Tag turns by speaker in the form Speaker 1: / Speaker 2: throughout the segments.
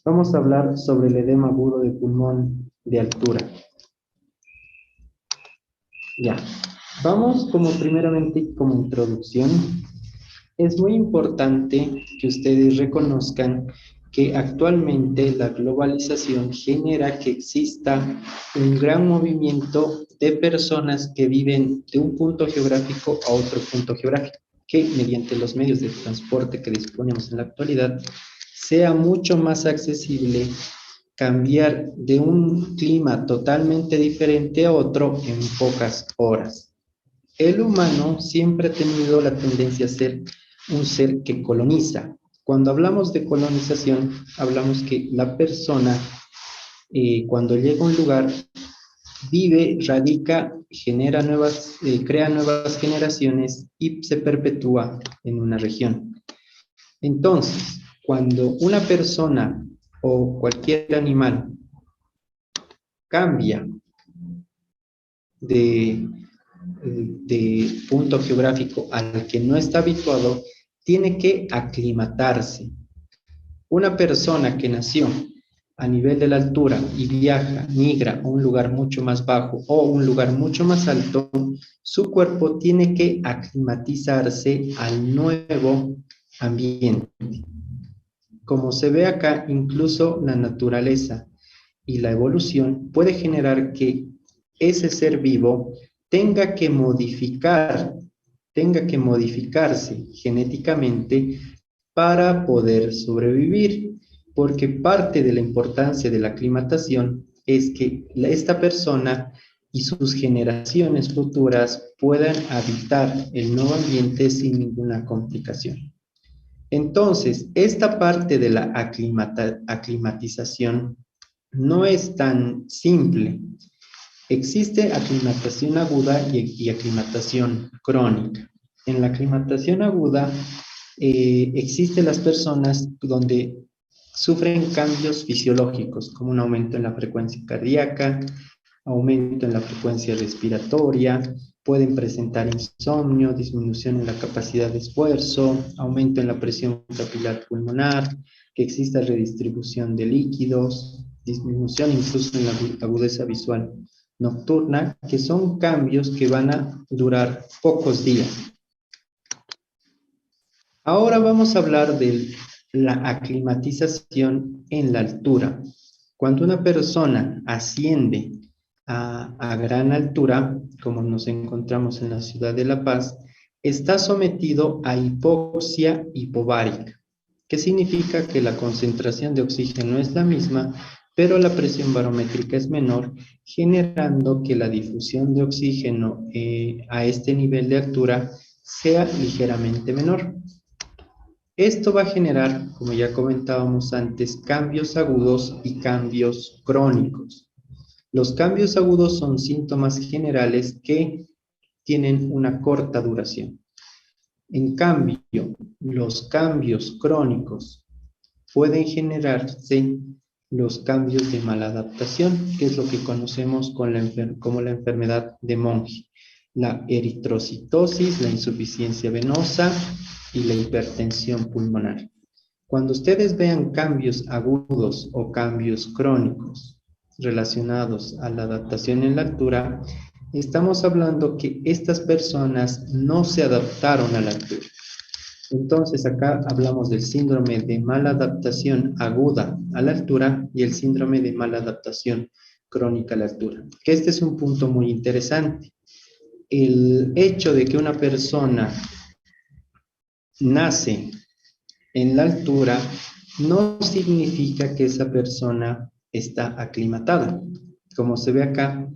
Speaker 1: Vamos a hablar sobre el edema agudo de pulmón de altura. Ya, vamos primeramente como introducción. Es muy importante que ustedes reconozcan que actualmente la globalización genera que exista un gran movimiento de personas que viven de un punto geográfico a otro punto geográfico, que mediante los medios de transporte que disponemos en la actualidad, sea mucho más accesible cambiar de un clima totalmente diferente a otro en pocas horas. El humano siempre ha tenido la tendencia a ser un ser que coloniza. Cuando hablamos de colonización, hablamos que la persona, cuando llega a un lugar, vive, radica, crea nuevas generaciones y se perpetúa en una región. Entonces, cuando una persona o cualquier animal cambia de punto geográfico al que no está habituado, tiene que aclimatarse. Una persona que nació a nivel de la altura y migra a un lugar mucho más bajo o un lugar mucho más alto, su cuerpo tiene que aclimatizarse al nuevo ambiente. Como se ve acá, incluso la naturaleza y la evolución puede generar que ese ser vivo tenga que modificarse genéticamente para poder sobrevivir, porque parte de la importancia de la aclimatación es que esta persona y sus generaciones futuras puedan habitar el nuevo ambiente sin ninguna complicación. Entonces, esta parte de la aclimatización no es tan simple. Existe aclimatación aguda y aclimatación crónica. En la aclimatación aguda existen las personas donde sufren cambios fisiológicos, como un aumento en la frecuencia cardíaca, aumento en la frecuencia respiratoria, pueden presentar insomnio, disminución en la capacidad de esfuerzo, aumento en la presión capilar pulmonar, que exista redistribución de líquidos, disminución incluso en la agudeza visual nocturna, que son cambios que van a durar pocos días. Ahora vamos a hablar de la aclimatización en la altura. Cuando una persona asciende a gran altura, como nos encontramos en la ciudad de La Paz, está sometido a hipoxia hipovárica, que significa que la concentración de oxígeno es la misma, pero la presión barométrica es menor, generando que la difusión de oxígeno a este nivel de altura sea ligeramente menor. Esto va a generar, como ya comentábamos antes, cambios agudos y cambios crónicos. Los cambios agudos son síntomas generales que tienen una corta duración. En cambio, los cambios crónicos pueden generarse los cambios de maladaptación, que es lo que conocemos como la enfermedad de Monge, la eritrocitosis, la insuficiencia venosa y la hipertensión pulmonar. Cuando ustedes vean cambios agudos o cambios crónicos relacionados a la adaptación en la altura, estamos hablando que estas personas no se adaptaron a la altura. Entonces acá hablamos del síndrome de maladaptación aguda a la altura y el síndrome de maladaptación crónica a la altura. Que este es un punto muy interesante. El hecho de que una persona nace en la altura no significa que esa persona está aclimatada. Como se ve acá,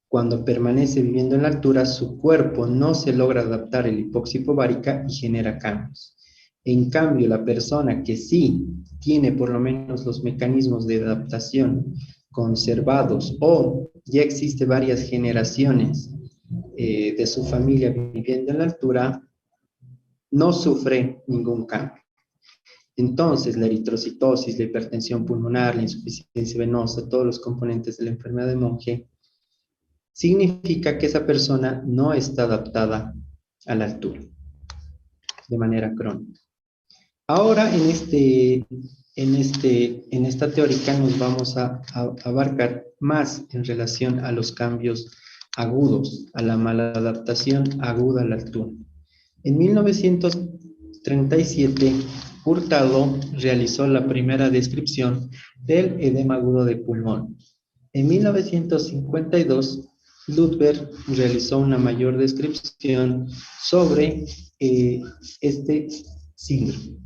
Speaker 1: cuando permanece viviendo en la altura, su cuerpo no se logra adaptar a la hipoxia hipovárica y genera cambios. En cambio, la persona que sí tiene por lo menos los mecanismos de adaptación conservados o ya existe varias generaciones de su familia viviendo en la altura, no sufre ningún cambio. Entonces, la eritrocitosis, la hipertensión pulmonar, la insuficiencia venosa, todos los componentes de la enfermedad de Monge, significa que esa persona no está adaptada a la altura de manera crónica. Ahora, en este En esta teórica nos vamos a abarcar más en relación a los cambios agudos, a la maladaptación aguda a la altura. En 1937, Hurtado realizó la primera descripción del edema agudo de pulmón. En 1952, Ludwig realizó una mayor descripción sobre este síndrome.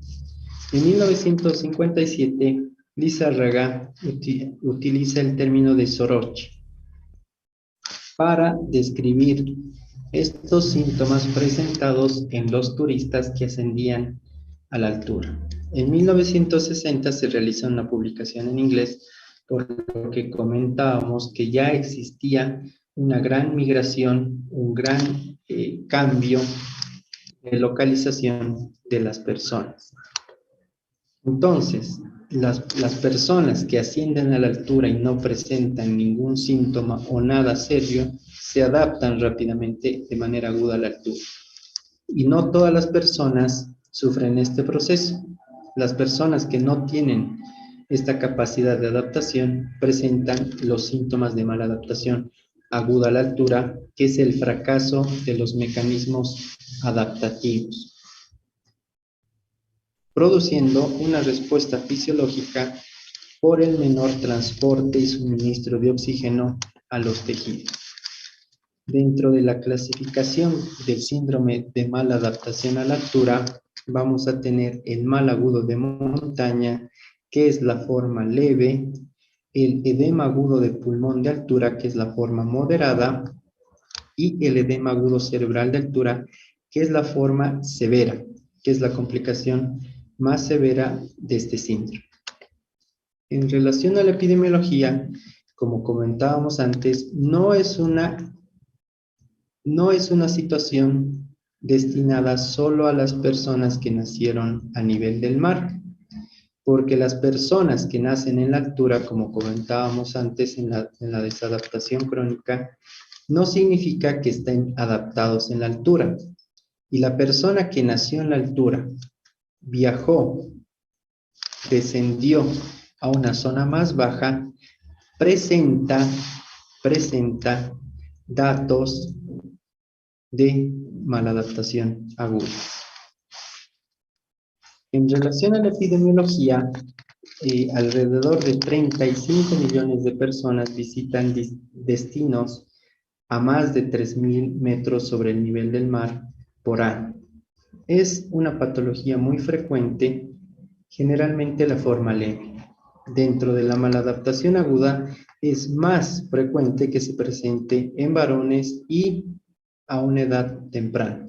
Speaker 1: En 1957, Lizárraga utiliza el término de Soroche para describir estos síntomas presentados en los turistas que ascendían a la altura. En 1960 se realizó una publicación en inglés, por lo que comentábamos que ya existía una gran migración, un gran cambio de localización de las personas. Entonces, las personas que ascienden a la altura y no presentan ningún síntoma o nada serio, se adaptan rápidamente de manera aguda a la altura. Y no todas las personas sufren este proceso. Las personas que no tienen esta capacidad de adaptación presentan los síntomas de mala adaptación aguda a la altura, que es el fracaso de los mecanismos adaptativos, produciendo una respuesta fisiológica por el menor transporte y suministro de oxígeno a los tejidos. Dentro de la clasificación del síndrome de mala adaptación a la altura, vamos a tener el mal agudo de montaña, que es la forma leve, el edema agudo de pulmón de altura, que es la forma moderada, y el edema agudo cerebral de altura, que es la forma severa, que es la complicación más severa de este síndrome. En relación a la epidemiología, como comentábamos antes, no es una situación destinada solo a las personas que nacieron a nivel del mar, porque las personas que nacen en la altura, como comentábamos antes en la desadaptación crónica, no significa que estén adaptados en la altura. Y la persona que nació en la altura, viajó, descendió a una zona más baja, presenta datos de maladaptación aguda. En relación a la epidemiología, alrededor de 35 millones de personas visitan destinos a más de 3.000 metros sobre el nivel del mar por año. Es una patología muy frecuente, generalmente la forma leve. Dentro de la maladaptación aguda es más frecuente que se presente en varones y a una edad temprana,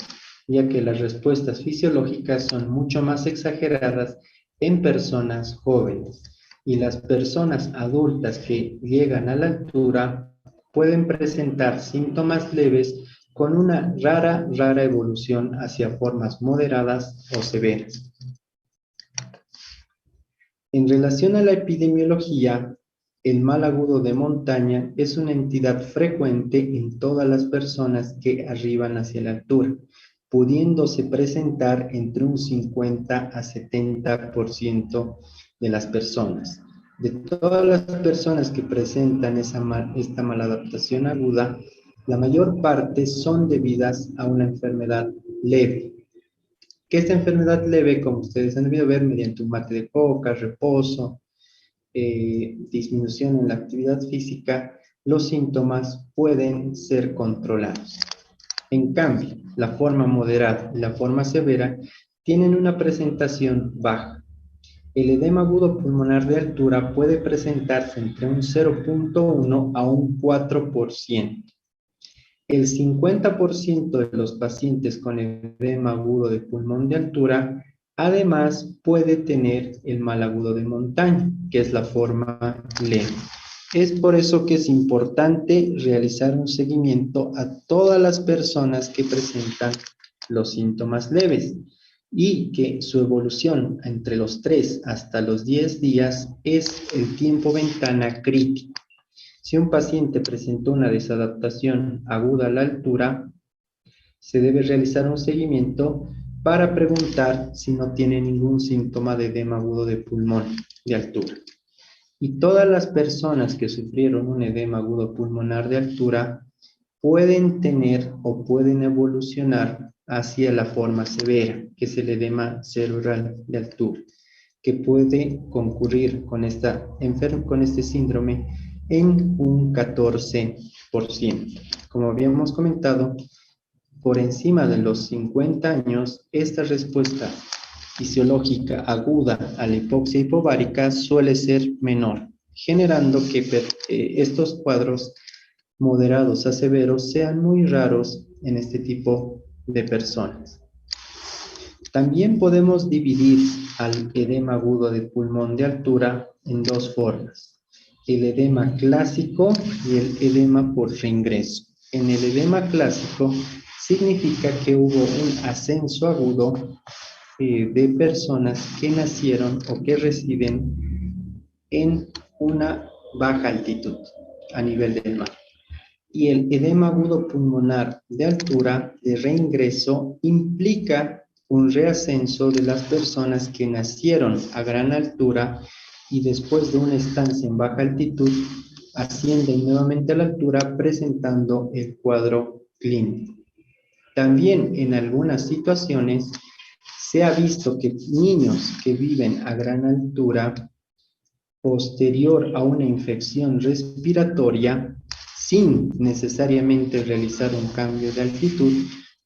Speaker 1: ya que las respuestas fisiológicas son mucho más exageradas en personas jóvenes, y las personas adultas que llegan a la altura pueden presentar síntomas leves con una rara evolución hacia formas moderadas o severas. En relación a la epidemiología, el mal agudo de montaña es una entidad frecuente en todas las personas que arriban hacia la altura, pudiéndose presentar entre un 50 a 70% de las personas. De todas las personas que presentan esta maladaptación aguda, la mayor parte son debidas a una enfermedad leve. Que esta enfermedad leve, como ustedes han debido ver, mediante un mate de coca, reposo, disminución en la actividad física, los síntomas pueden ser controlados. En cambio, la forma moderada y la forma severa tienen una presentación baja. El edema agudo pulmonar de altura puede presentarse entre un 0.1 a un 4%. El 50% de los pacientes con edema agudo de pulmón de altura, además, puede tener el mal agudo de montaña, que es la forma leve. Es por eso que es importante realizar un seguimiento a todas las personas que presentan los síntomas leves, y que su evolución entre los 3 hasta los 10 días es el tiempo ventana crítico. Si un paciente presentó una desadaptación aguda a la altura, se debe realizar un seguimiento para preguntar si no tiene ningún síntoma de edema agudo de pulmón de altura. Y todas las personas que sufrieron un edema agudo pulmonar de altura pueden tener o pueden evolucionar hacia la forma severa, que es el edema cerebral de altura, que puede concurrir con este síndrome en un 14%. Como habíamos comentado, por encima de los 50 años, esta respuesta fisiológica aguda a la hipoxia hipovárica suele ser menor, generando que estos cuadros moderados a severos sean muy raros en este tipo de personas. También podemos dividir al edema agudo de pulmón de altura en dos formas: el edema clásico y el edema por reingreso. En el edema clásico significa que hubo un ascenso agudo de personas que nacieron o que residen en una baja altitud a nivel del mar. Y el edema agudo pulmonar de altura de reingreso implica un reascenso de las personas que nacieron a gran altura y después de una estancia en baja altitud ascienden nuevamente a la altura presentando el cuadro clínico. También en algunas situaciones se ha visto que niños que viven a gran altura posterior a una infección respiratoria, sin necesariamente realizar un cambio de altitud,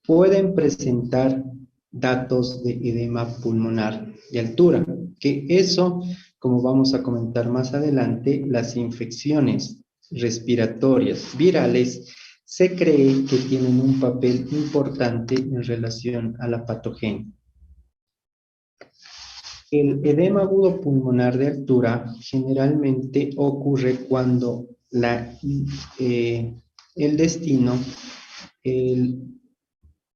Speaker 1: pueden presentar datos de edema pulmonar de altura, que eso, como vamos a comentar más adelante, las infecciones respiratorias virales se cree que tienen un papel importante en relación a la patogenia. El edema agudo pulmonar de altura generalmente ocurre cuando el destino,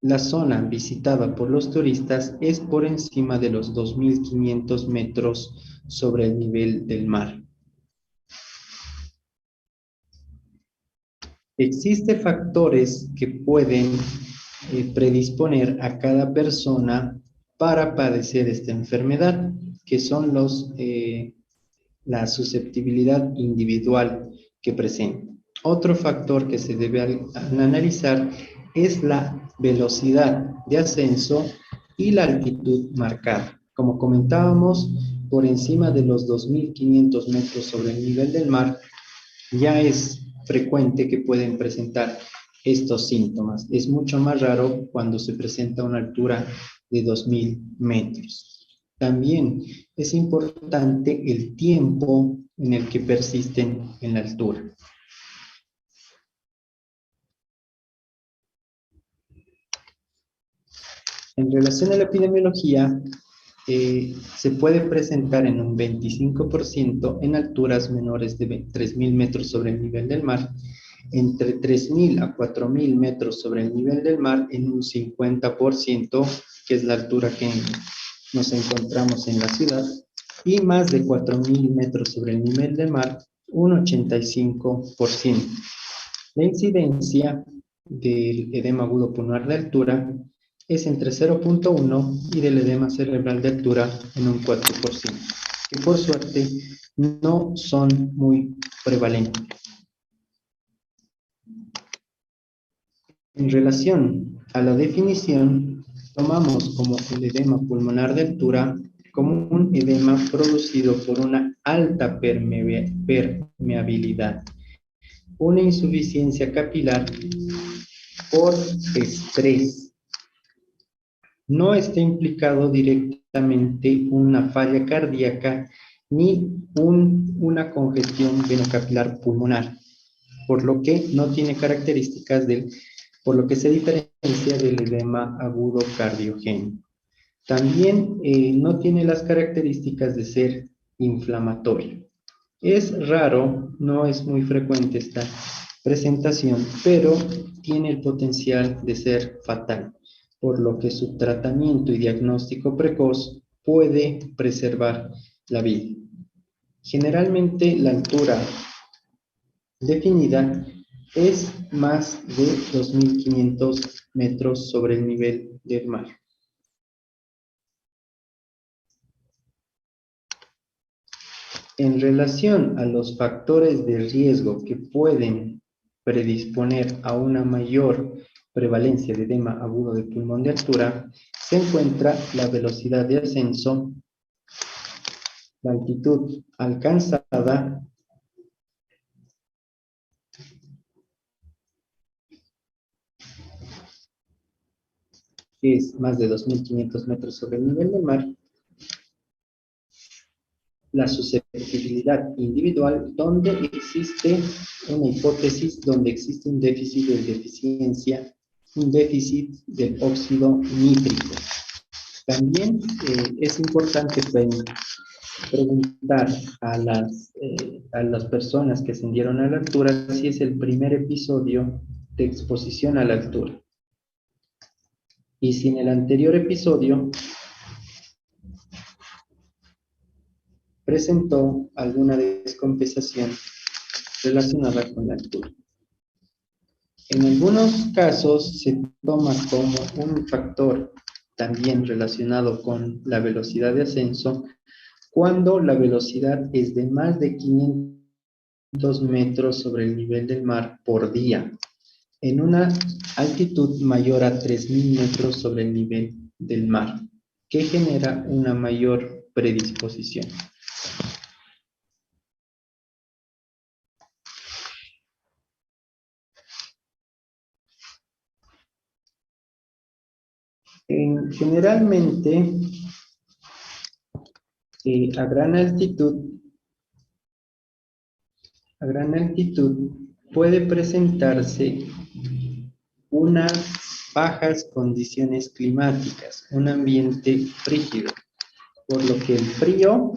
Speaker 1: la zona visitada por los turistas es por encima de los 2.500 metros sobre el nivel del mar. Existen factores que pueden predisponer a cada persona para padecer esta enfermedad, que son la susceptibilidad individual que presenta. Otro factor que se debe analizar es la velocidad de ascenso y la altitud marcada. Como comentábamos, por encima de los 2.500 metros sobre el nivel del mar, ya es frecuente que pueden presentar estos síntomas. Es mucho más raro cuando se presenta a una altura de 2.000 metros. También es importante el tiempo en el que persisten en la altura. En relación a la epidemiología, se puede presentar en un 25% en alturas menores de 3.000 metros sobre el nivel del mar, entre 3.000 a 4.000 metros sobre el nivel del mar en un 50%, que es la altura que nos encontramos en la ciudad, y más de 4.000 metros sobre el nivel del mar, un 85%. La incidencia del edema agudo pulmonar de altura es entre 0.1 y del edema cerebral de altura en un 4%, que por suerte no son muy prevalentes. En relación a la definición, tomamos como el edema pulmonar de altura como un edema producido por una alta permeabilidad, una insuficiencia capilar por estrés. No está implicado directamente una falla cardíaca ni una congestión venocapilar pulmonar, por lo que no tiene características por lo que se diferencia del edema agudo cardiogénico. También no tiene las características de ser inflamatorio. Es raro, no es muy frecuente esta presentación, pero tiene el potencial de ser fatal, por lo que su tratamiento y diagnóstico precoz puede preservar la vida. Generalmente la altura definida es más de 2.500 metros sobre el nivel del mar. En relación a los factores de riesgo que pueden predisponer a una mayor prevalencia de edema agudo de pulmón de altura, se encuentra la velocidad de ascenso, la altitud alcanzada, que es más de 2.500 metros sobre el nivel del mar, la susceptibilidad individual, donde existe una hipótesis, donde existe un déficit de deficiencia, un déficit del óxido nítrico. También es importante preguntar a las personas que ascendieron a la altura si es el primer episodio de exposición a la altura. Y si en el anterior episodio presentó alguna descompensación relacionada con la altura. En algunos casos se toma como un factor también relacionado con la velocidad de ascenso cuando la velocidad es de más de 500 metros sobre el nivel del mar por día, en una altitud mayor a 3.000 metros sobre el nivel del mar, que genera una mayor predisposición. Generalmente, a gran altitud puede presentarse unas bajas condiciones climáticas, un ambiente frígido, por lo que el frío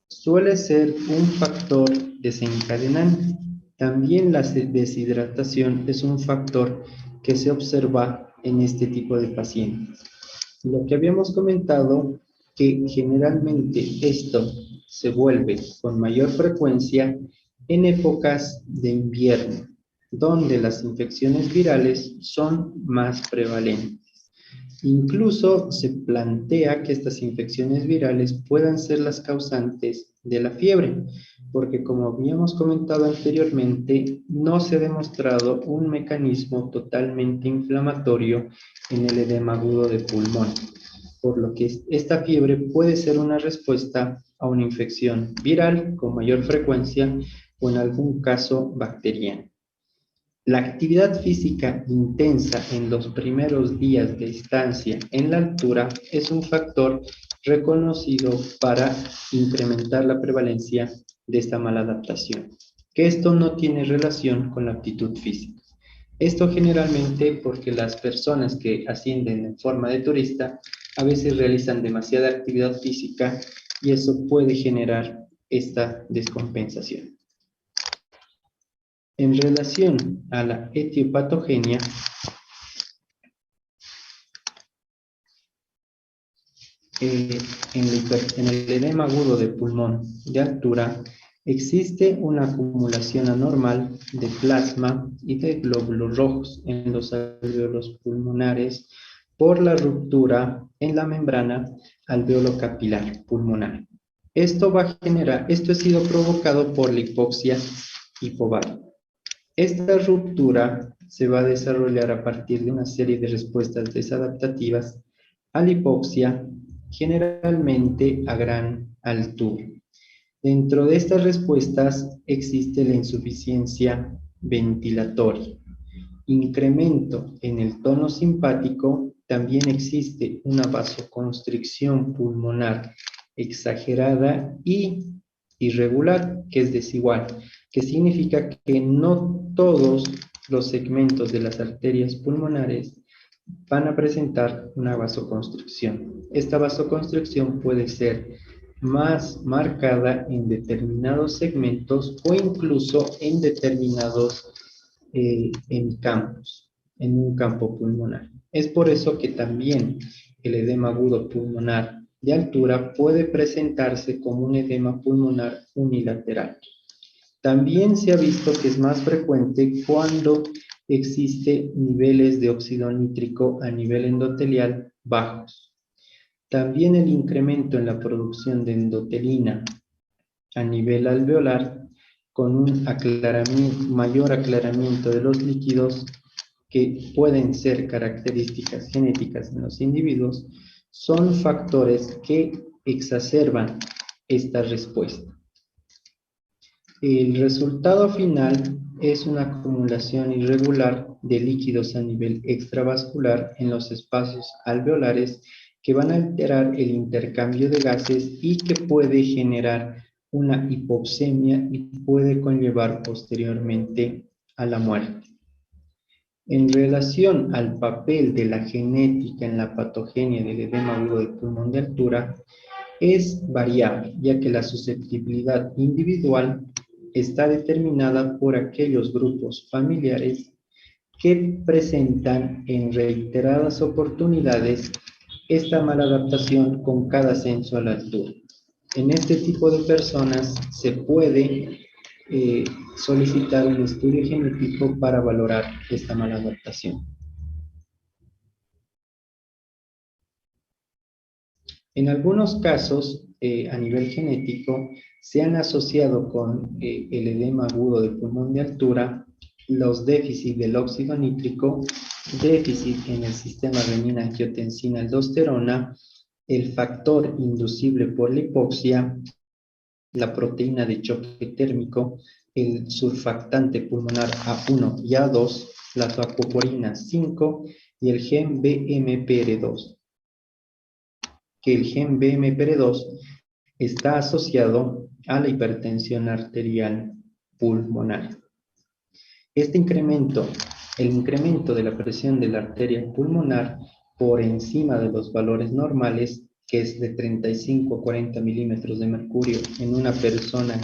Speaker 1: suele ser un factor desencadenante. También la deshidratación es un factor que se observa en este tipo de pacientes. Lo que habíamos comentado, que generalmente esto se vuelve con mayor frecuencia en épocas de invierno, donde las infecciones virales son más prevalentes. Incluso se plantea que estas infecciones virales puedan ser las causantes de la fiebre, porque como habíamos comentado anteriormente, no se ha demostrado un mecanismo totalmente inflamatorio en el edema agudo de pulmón, por lo que esta fiebre puede ser una respuesta a una infección viral con mayor frecuencia o en algún caso bacteriana. La actividad física intensa en los primeros días de estancia en la altura es un factor reconocido para incrementar la prevalencia de esta mala adaptación, que esto no tiene relación con la aptitud física. Esto generalmente porque las personas que ascienden en forma de turista a veces realizan demasiada actividad física y eso puede generar esta descompensación. En relación a la etiopatogenia, en el edema agudo de pulmón de altura existe una acumulación anormal de plasma y de glóbulos rojos en los alvéolos pulmonares por la ruptura en la membrana alveolo-capilar pulmonar. Esto ha sido provocado por la hipoxia hipovárica. Esta ruptura se va a desarrollar a partir de una serie de respuestas desadaptativas a la hipoxia, generalmente a gran altura. Dentro de estas respuestas existe la insuficiencia ventilatoria, incremento en el tono simpático, también existe una vasoconstricción pulmonar exagerada y irregular, que es desigual, que significa que no todos los segmentos de las arterias pulmonares van a presentar una vasoconstricción. Esta vasoconstricción puede ser más marcada en determinados segmentos o incluso en determinados campos, en un campo pulmonar. Es por eso que también el edema agudo pulmonar de altura puede presentarse como un edema pulmonar unilateral. También se ha visto que es más frecuente cuando existe niveles de óxido nítrico a nivel endotelial bajos. También el incremento en la producción de endotelina a nivel alveolar con un mayor aclaramiento de los líquidos que pueden ser características genéticas en los individuos, son factores que exacerban esta respuesta. El resultado final es una acumulación irregular de líquidos a nivel extravascular en los espacios alveolares que van a alterar el intercambio de gases y que puede generar una hipoxemia y puede conllevar posteriormente a la muerte. En relación al papel de la genética en la patogenia del edema agudo del pulmón de altura, es variable, ya que la susceptibilidad individual está determinada por aquellos grupos familiares que presentan en reiteradas oportunidades esta maladaptación con cada ascenso a la altura. En este tipo de personas se puede solicitar un estudio genético para valorar esta maladaptación. En algunos casos, a nivel genético, se han asociado con el edema agudo del pulmón de altura los déficits del óxido nítrico, déficit en el sistema renina-angiotensina-aldosterona, el factor inducible por la hipoxia, la proteína de choque térmico, el surfactante pulmonar A1 y A2, la apoporina 5 y el gen BMPR2. Que el gen BMPR2 está asociado a la hipertensión arterial pulmonar. El incremento de la presión de la arteria pulmonar por encima de los valores normales, que es de 35 a 40 milímetros de mercurio en una persona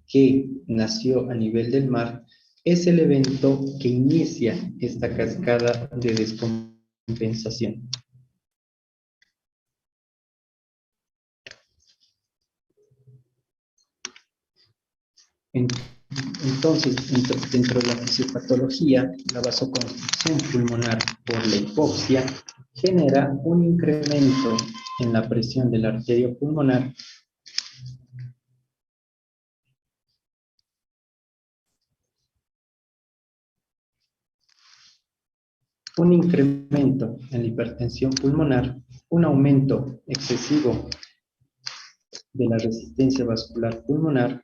Speaker 1: que nació a nivel del mar, es el evento que inicia esta cascada de descompensación. Entonces, dentro de la fisiopatología, la vasoconstricción pulmonar por la hipoxia genera un incremento en la presión de la arteria pulmonar un incremento en la hipertensión pulmonar, un aumento excesivo de la resistencia vascular pulmonar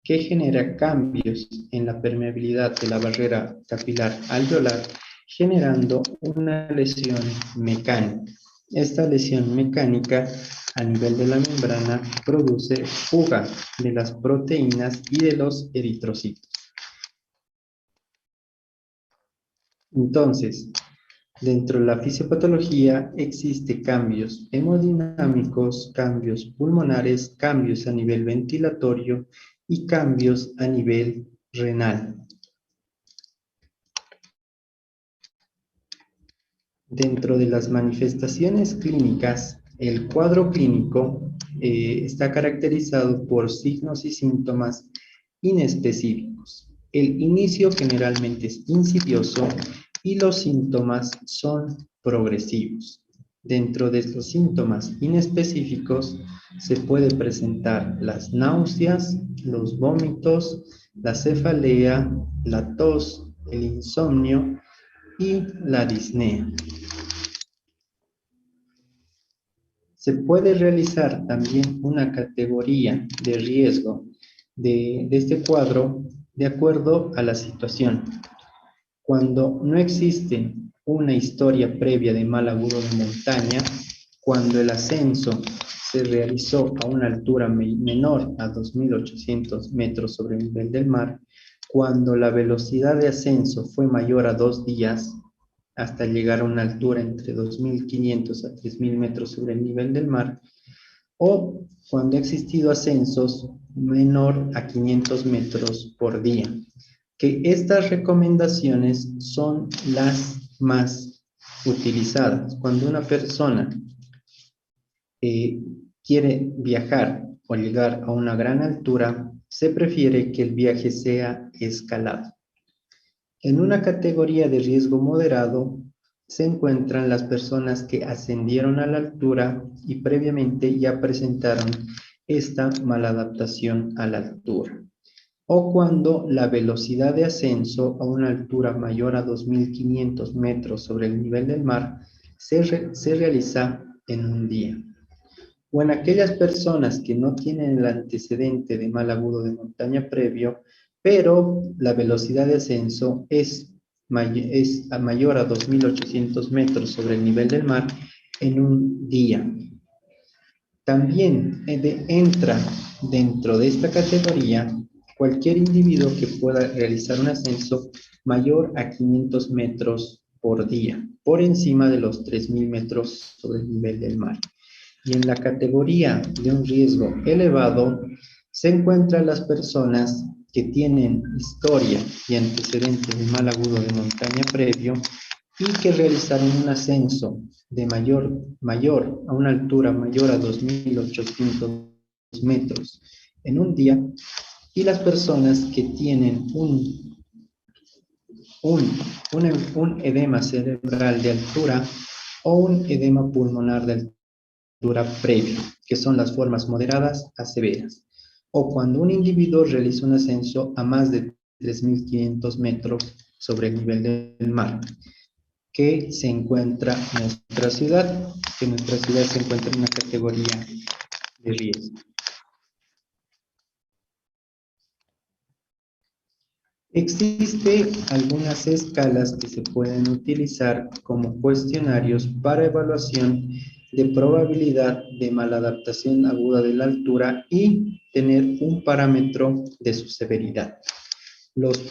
Speaker 1: que genera cambios en la permeabilidad de la barrera capilar alveolar, generando una lesión mecánica. Esta lesión mecánica a nivel de la membrana produce fuga de las proteínas y de los eritrocitos. Entonces, dentro de la fisiopatología existe cambios hemodinámicos, cambios pulmonares, cambios a nivel ventilatorio y cambios a nivel renal. Dentro de las manifestaciones clínicas, el cuadro clínico está caracterizado por signos y síntomas inespecíficos. El inicio generalmente es insidioso y los síntomas son progresivos. Dentro de estos síntomas inespecíficos se puede presentar las náuseas, los vómitos, la cefalea, la tos, el insomnio y la disnea. Se puede realizar también una categoría de riesgo de este cuadro de acuerdo a la situación. Cuando no existe una historia previa de mal agudo de montaña, cuando el ascenso se realizó a una altura menor a 2.800 metros sobre el nivel del mar, cuando la velocidad de ascenso fue mayor a 2 días, hasta llegar a una altura entre 2.500 a 3.000 metros sobre el nivel del mar, o cuando ha existido ascensos menor a 500 metros por día. Que estas recomendaciones son las más utilizadas. Cuando una persona quiere viajar o llegar a una gran altura, se prefiere que el viaje sea escalado. En una categoría de riesgo moderado se encuentran las personas que ascendieron a la altura y previamente ya presentaron esta maladaptación a la altura. O cuando la velocidad de ascenso a una altura mayor a 2.500 metros sobre el nivel del mar se realiza en un día. O en aquellas personas que no tienen el antecedente de mal agudo de montaña previo, pero la velocidad de ascenso es mayor a 2.800 metros sobre el nivel del mar en un día. También entra dentro de esta categoría cualquier individuo que pueda realizar un ascenso mayor a 500 metros por día, por encima de los 3.000 metros sobre el nivel del mar. Y en la categoría de un riesgo elevado se encuentran las personas que tienen historia y antecedentes de mal agudo de montaña previo y que realizaron un ascenso de mayor a una altura mayor a 2.800 metros en un día, y las personas que tienen un edema cerebral de altura o un edema pulmonar de altura previo, que son las formas moderadas a severas, o cuando un individuo realiza un ascenso a más de 3.500 metros sobre el nivel del mar, que se encuentra en nuestra ciudad, que nuestra ciudad se encuentra en una categoría de riesgo. Existen algunas escalas que se pueden utilizar como cuestionarios para evaluación de probabilidad de maladaptación aguda de la altura y tener un parámetro de su severidad. Los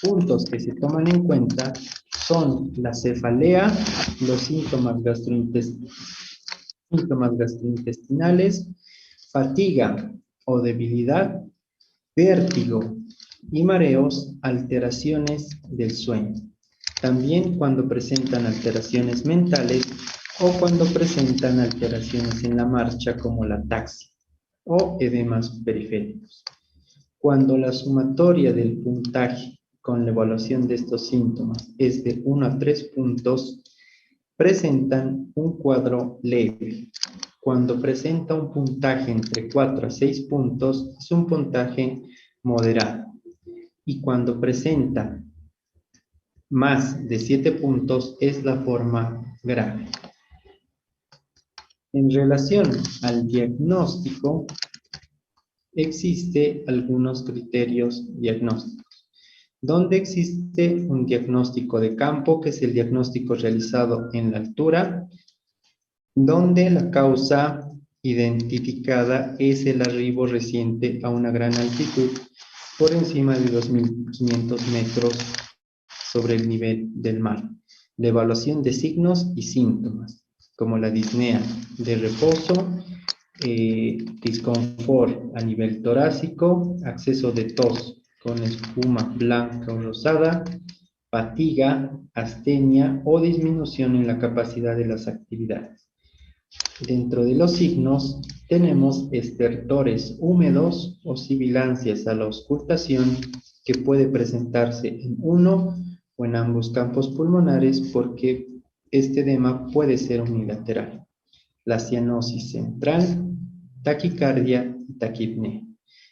Speaker 1: puntos que se toman en cuenta son la cefalea, los síntomas gastrointestinales, fatiga o debilidad, vértigo y mareos, alteraciones del sueño. También cuando presentan alteraciones mentales o cuando presentan alteraciones en la marcha como la ataxia o edemas periféricos. Cuando la sumatoria del puntaje con la evaluación de estos síntomas es de 1 a 3 puntos, presentan un cuadro leve. Cuando presenta un puntaje entre 4 a 6 puntos, es un puntaje moderado. Y cuando presenta más de 7 puntos, es la forma grave. En relación al diagnóstico, existen algunos criterios diagnósticos, donde existe un diagnóstico de campo, que es el diagnóstico realizado en la altura, donde la causa identificada es el arribo reciente a una gran altitud por encima de 2.500 metros sobre el nivel del mar. La evaluación de signos y síntomas, como la disnea de reposo, disconfort a nivel torácico, acceso de tos con espuma blanca o rosada, fatiga, astenia o disminución en la capacidad de las actividades. Dentro de los signos tenemos estertores húmedos o sibilancias a la auscultación, que puede presentarse en uno o en ambos campos pulmonares, porque este edema puede ser unilateral. La cianosis central, taquicardia y taquipnea.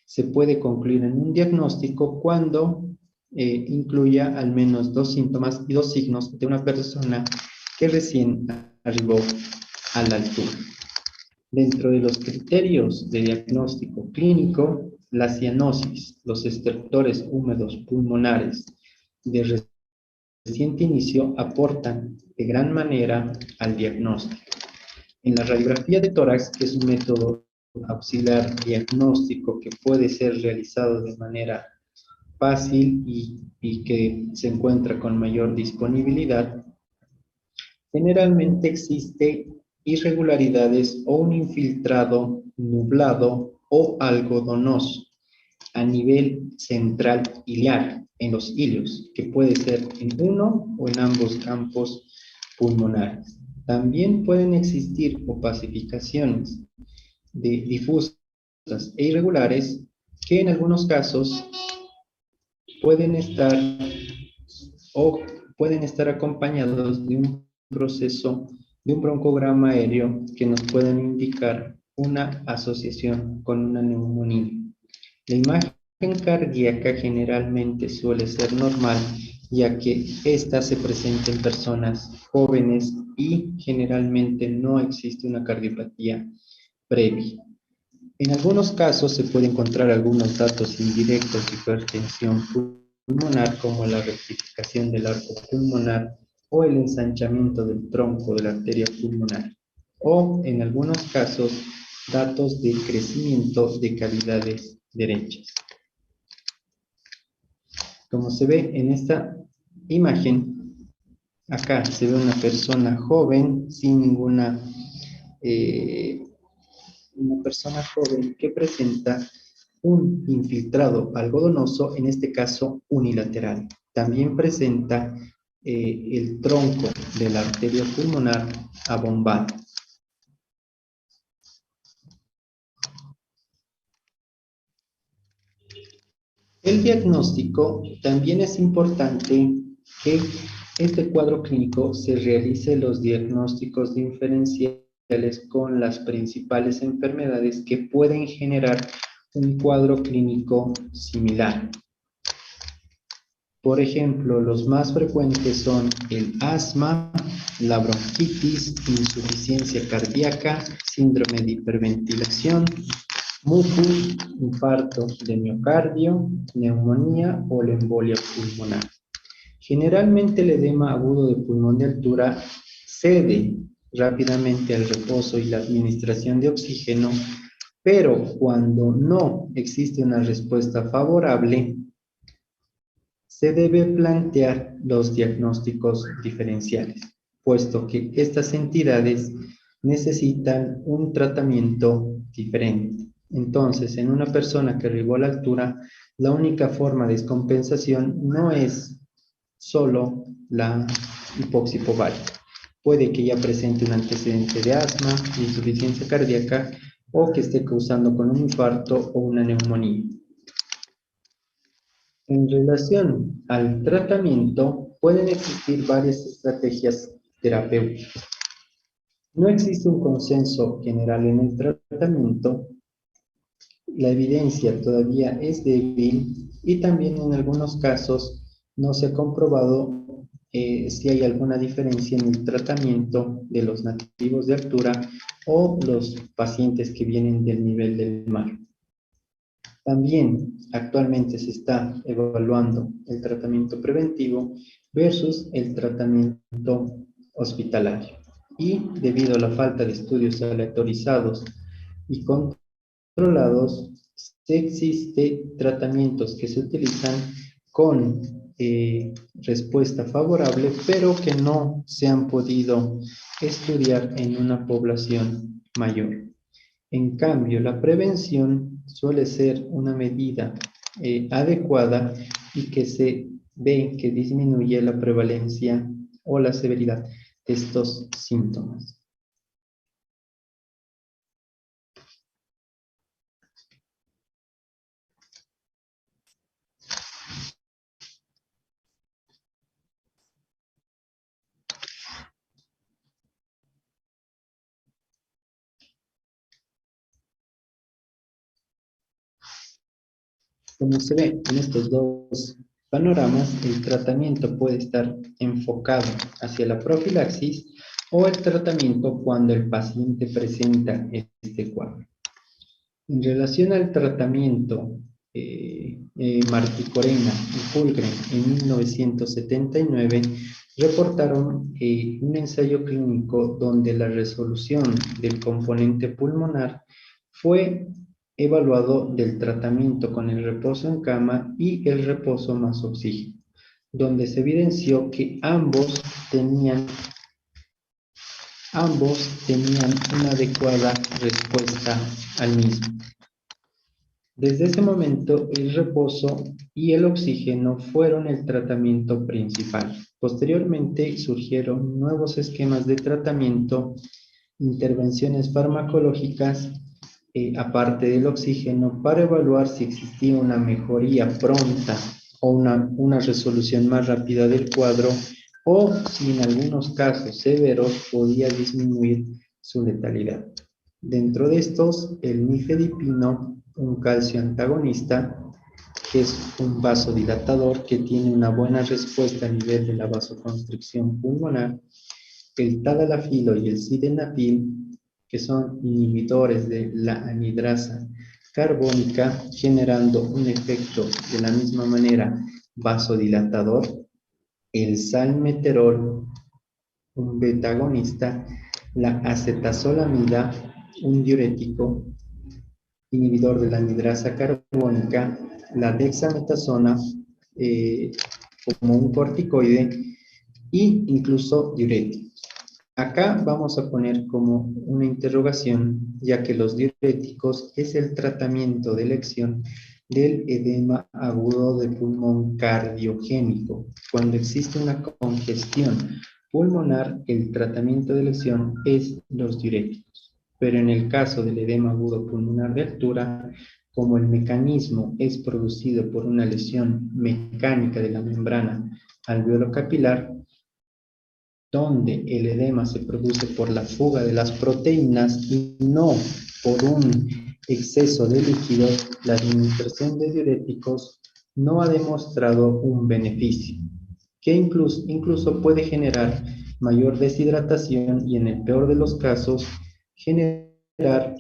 Speaker 1: Se puede concluir en un diagnóstico cuando incluya al menos 2 síntomas y 2 signos de una persona que recién arribó a la altura. Dentro de los criterios de diagnóstico clínico, la cianosis, los estertores húmedos pulmonares de reciente inicio aportan de gran manera al diagnóstico. En la radiografía de tórax, que es un método auxiliar diagnóstico que puede ser realizado de manera fácil y que se encuentra con mayor disponibilidad, generalmente existe irregularidades o un infiltrado nublado o algodonoso a nivel central iliar, en los ilios, que puede ser en uno o en ambos campos pulmonares. También pueden existir opacificaciones difusas e irregulares que en algunos casos pueden estar acompañados de un proceso de un broncograma aéreo que nos pueden indicar una asociación con una neumonía. La imagen cardíaca generalmente suele ser normal, ya que ésta se presenta en personas jóvenes y generalmente no existe una cardiopatía previa. En algunos casos se puede encontrar algunos datos indirectos de hipertensión pulmonar, como la rectificación del arco pulmonar o el ensanchamiento del tronco de la arteria pulmonar, o en algunos casos datos de crecimiento de cavidades derechas. Como se ve en esta imagen, acá se ve una persona joven sin ninguna una persona joven que presenta un infiltrado algodonoso, en este caso unilateral. También presenta el tronco de la arteria pulmonar abombado. El diagnóstico también es importante que este cuadro clínico se realice los diagnósticos diferenciales con las principales enfermedades que pueden generar un cuadro clínico similar. Por ejemplo, los más frecuentes son el asma, la bronquitis, insuficiencia cardíaca, síndrome de hiperventilación, mucus, infarto de miocardio, neumonía o la embolia pulmonar. Generalmente el edema agudo de pulmón de altura cede rápidamente al reposo y la administración de oxígeno, pero cuando no existe una respuesta favorable, se debe plantear los diagnósticos diferenciales, puesto que estas entidades necesitan un tratamiento diferente. Entonces, en una persona que arribó a la altura, la única forma de descompensación no es solo la hipoxia hipovárica. Puede que ya presente un antecedente de asma, de insuficiencia cardíaca, o que esté causando con un infarto o una neumonía. En relación al tratamiento, pueden existir varias estrategias terapéuticas. No existe un consenso general en el tratamiento, la evidencia todavía es débil y también en algunos casos no se ha comprobado si hay alguna diferencia en el tratamiento de los nativos de altura o los pacientes que vienen del nivel del mar. También actualmente se está evaluando el tratamiento preventivo versus el tratamiento hospitalario. Y debido a la falta de estudios aleatorizados y controlados, existen tratamientos que se utilizan con respuesta favorable, pero que no se han podido estudiar en una población mayor. En cambio, la prevención suele ser una medida adecuada y que se ve que disminuye la prevalencia o la severidad de estos síntomas. Como se ve en estos dos panoramas, el tratamiento puede estar enfocado hacia la profilaxis o el tratamiento cuando el paciente presenta este cuadro. En relación al tratamiento, Marticorena y Fulgren en 1979 reportaron un ensayo clínico donde la resolución del componente pulmonar fue evaluado del tratamiento con el reposo en cama y el reposo más oxígeno, donde se evidenció que ambos tenían una adecuada respuesta al mismo. Desde ese momento, el reposo y el oxígeno fueron el tratamiento principal. Posteriormente surgieron nuevos esquemas de tratamiento, intervenciones farmacológicas, aparte del oxígeno, para evaluar si existía una mejoría pronta o una resolución más rápida del cuadro, o si en algunos casos severos podía disminuir su letalidad. Dentro de estos, el nifedipino, un calcio antagonista, que es un vasodilatador que tiene una buena respuesta a nivel de la vasoconstricción pulmonar, el tadalafilo y el sildenafil, que son inhibidores de la anhidrasa carbónica, generando un efecto de la misma manera vasodilatador, el salmeterol, un beta-agonista, la acetazolamida, un diurético, inhibidor de la anhidrasa carbónica, la dexametasona, eh, como un corticoide, y incluso diuréticos. Acá vamos a poner como una interrogación, ya que los diuréticos es el tratamiento de elección del edema agudo de pulmón cardiogénico. Cuando existe una congestión pulmonar, el tratamiento de elección es los diuréticos. Pero en el caso del edema agudo pulmonar de altura, como el mecanismo es producido por una lesión mecánica de la membrana alveolo-capilar, donde el edema se produce por la fuga de las proteínas y no por un exceso de líquido, la administración de diuréticos no ha demostrado un beneficio, que incluso puede generar mayor deshidratación y en el peor de los casos generar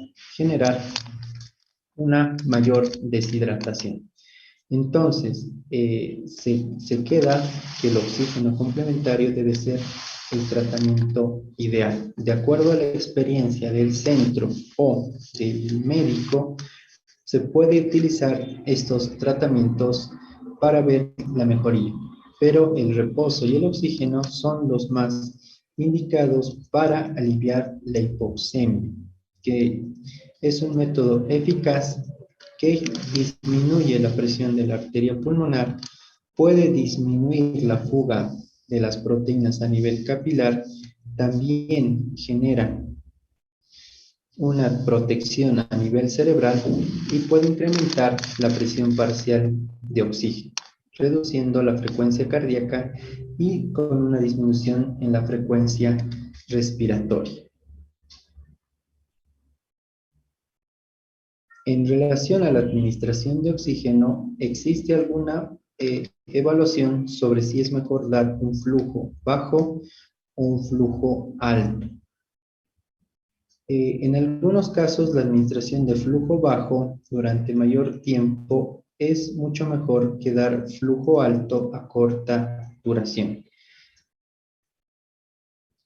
Speaker 1: una mayor deshidratación. Entonces, se queda que el oxígeno complementario debe ser el tratamiento ideal. De acuerdo a la experiencia del centro o del médico, se puede utilizar estos tratamientos para ver la mejoría, pero el reposo y el oxígeno son los más indicados para aliviar la hipoxemia, que es un método eficaz que disminuye la presión de la arteria pulmonar, puede disminuir la fuga de las proteínas a nivel capilar, también genera una protección a nivel cerebral y puede incrementar la presión parcial de oxígeno, reduciendo la frecuencia cardíaca y con una disminución en la frecuencia respiratoria. En relación a la administración de oxígeno, ¿existe alguna evaluación sobre si es mejor dar un flujo bajo o un flujo alto? En algunos casos, la administración de flujo bajo durante mayor tiempo es mucho mejor que dar flujo alto a corta duración.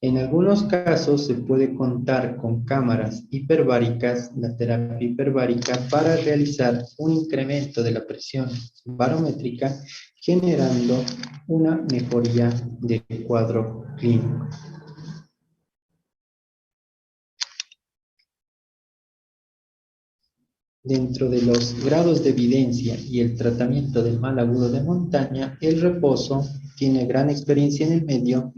Speaker 1: En algunos casos se puede contar con cámaras hiperbáricas, la terapia hiperbárica, para realizar un incremento de la presión barométrica, generando una mejoría del cuadro clínico. Dentro de los grados de evidencia y el tratamiento del mal agudo de montaña, el reposo tiene gran experiencia en el medio.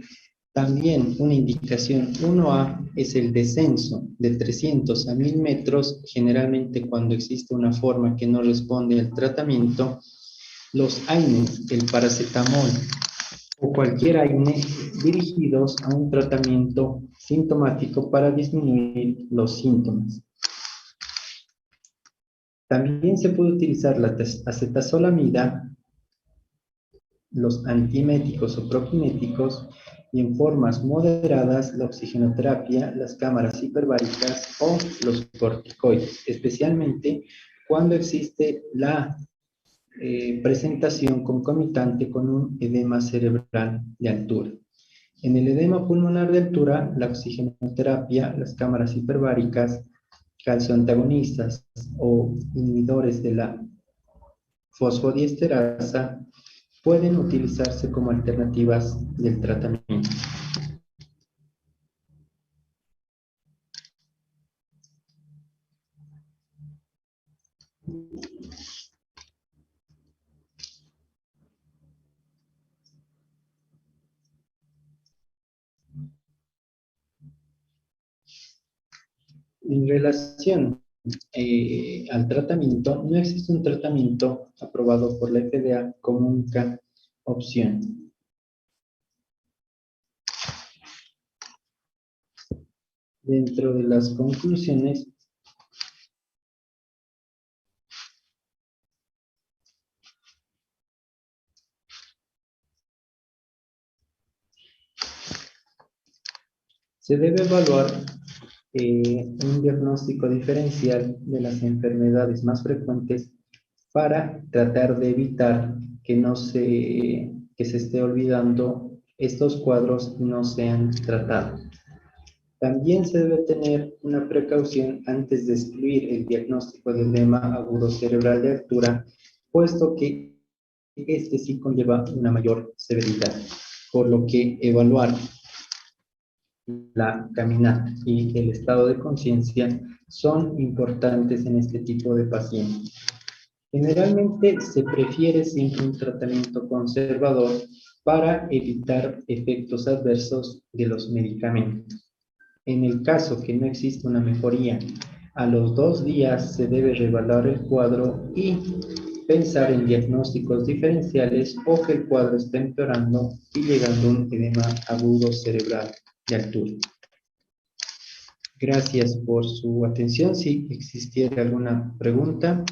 Speaker 1: También una indicación 1A es el descenso de 300 a 1000 metros, generalmente cuando existe una forma que no responde al tratamiento. Los AINES, el paracetamol o cualquier AINE dirigidos a un tratamiento sintomático para disminuir los síntomas. También se puede utilizar la acetazolamida, los antieméticos o prokinéticos, y en formas moderadas la oxigenoterapia, las cámaras hiperbáricas o los corticoides, especialmente cuando existe la presentación concomitante con un edema cerebral de altura. En el edema pulmonar de altura, la oxigenoterapia, las cámaras hiperbáricas, calcioantagonistas o inhibidores de la fosfodiesterasa pueden utilizarse como alternativas del tratamiento. En relación al tratamiento, no existe un tratamiento aprobado por la FDA como única opción. Dentro de las conclusiones, se debe evaluar un diagnóstico diferencial de las enfermedades más frecuentes para tratar de evitar que se esté olvidando estos cuadros y no sean tratados. También se debe tener una precaución antes de excluir el diagnóstico de edema agudo cerebral de altura, puesto que este sí conlleva una mayor severidad, por lo que evaluar la caminata y el estado de conciencia son importantes en este tipo de pacientes. Generalmente se prefiere siempre un tratamiento conservador para evitar efectos adversos de los medicamentos. En el caso que no exista una mejoría, a los 2 días se debe reevaluar el cuadro y pensar en diagnósticos diferenciales o que el cuadro está empeorando y llegando a un edema agudo cerebral de altura. Gracias por su atención. Si existiera alguna pregunta.